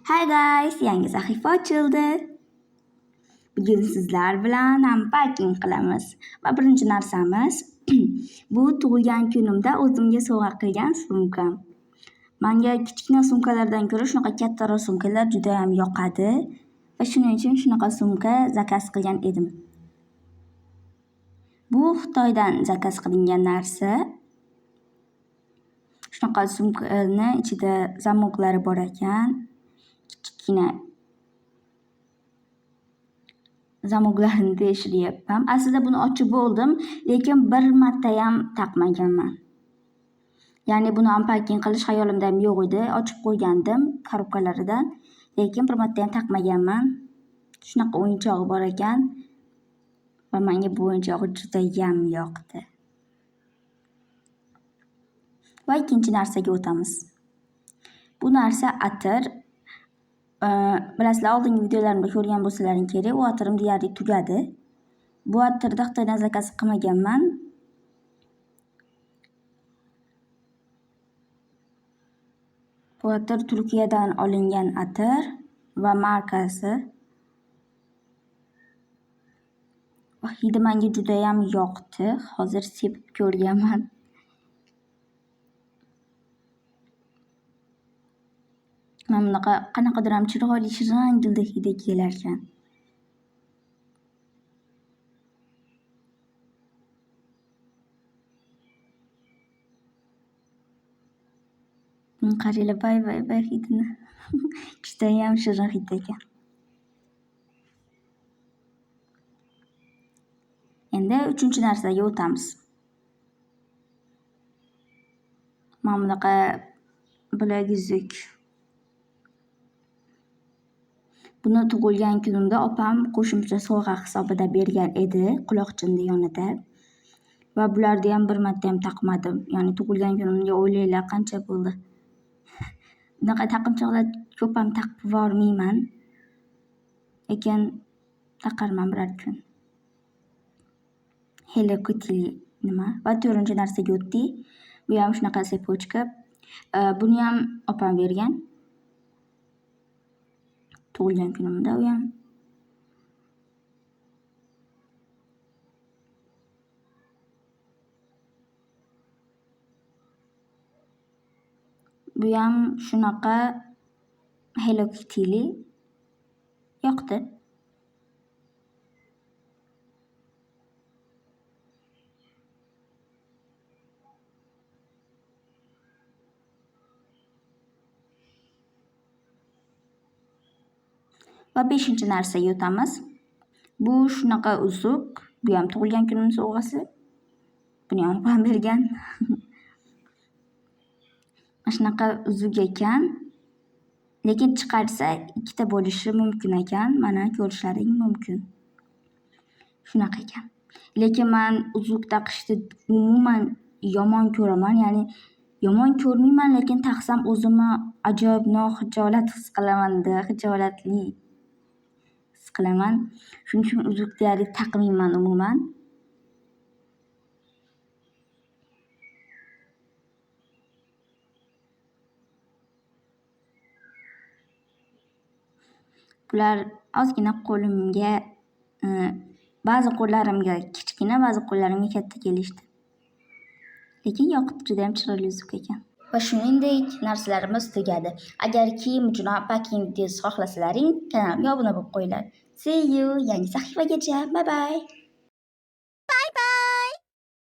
Hi guys, yangi sahifa ochildi. Bugun sizlar bilan unpacking qilamiz. Va birinchi narsamiz bu tug'ilgan kunimda o'zimga sovg'a qilgan sumkam. Menga kichkina sumkalardan ko'ra shunaqa kattaroq sumkalar juda ham yoqadi va shuning uchun shunaqa sumka zakaz qilgan edim. Bu Xitoydan zakaz qilingan narsa. Shunaqa sumkani ichida zamoklari bor ekan. Kichkina zamoklarini tekshiryapman. Aslida buni ochib bo'ldim, lekin bir marta ham taqmaganman. Ya'ni buni unpacking qilish xayolimda ham yo'q edi. Ochib qo'ygandim korobkalaridan, lekin bir marta ham taqmaganman. Shunaqa o'yinchog'i bor ekan va menga bu o'yinchog'i juda ham yoqdi. Va ikkinchi narsaga o'tamiz. Bu narsa atir. Bilasizlar, oldingi videolarimda ko'rgan bo'lsalaring kerak, u atirim deyarli tugadi. Bu atirni Xitoydan zakaz qilmaganman. Bu atir Turkiyadan olingan atir va markasi. Hidi menga juda ham yoqdi. Hozir sepib ko'rganman. Mana bunaqa qanaqadir ham chiroyli shirangildek hidi kelar ekan. Qaranglar, bay hidini. Juda ham shirin hid ekan. Endi uchinchi narsaga o'tamiz. Mana bunaqa bilaguzuk. Buni tug'ilgan kunimda opam qo'shimcha sovg'a hisobida bergan edi, quloqchinni yonida. Va bularni ham bir marta ham taqmadim. Ya'ni tug'ilgan kunimga o'ylanglar qancha bo'ldi. Bunaqa taqinchoqlar ko'p ham taqib bormayman. Lekin taqarman biror kun. Hello Kitty nima? Va to'rtinchi narsaga o'tdik. Bu ham shunaqa sepochka. Buni ham opam bergan. Tug'ilgan kunimda u ham. Bu ham shunaqa Hello Kitty'li yoqdi. Va beshinchi narsaga o'tamiz. Bu shunaqa uzuk. Bu ham tug'ilgan kunimning sovg'asi. Buni ham opam bergan. Shunaqa uzuk ekan. Lekin chiqarsa ikkita bo'lishi mumkin ekan. Mana ko'rishlaring mumkin. Shunaqa ekan. Lekin men uzuk taqishni umuman yomon ko'raman. Ya'ni yomon ko'rmayman, lekin taqsam o'zimni ajoyib noxijolat his qilaman-da, xijolatli his qilaman. Shuning uchun uzuk deyarli taqmayman umuman. Bular ozgina qo'limga, ba'zi qo'llarimga kichkina, ba'zi qo'llarimga katta kelishdi. Lekin yoqdi, juda ham chiroyli uzuk ekan. Va shuningdek, narsalarimiz tugadi. Agar kiyim uchun unpacking videosi xohlasalaring, kanalimga obuna bo'lib qo'yinglar. See you yangi sahifagacha. Bye bye.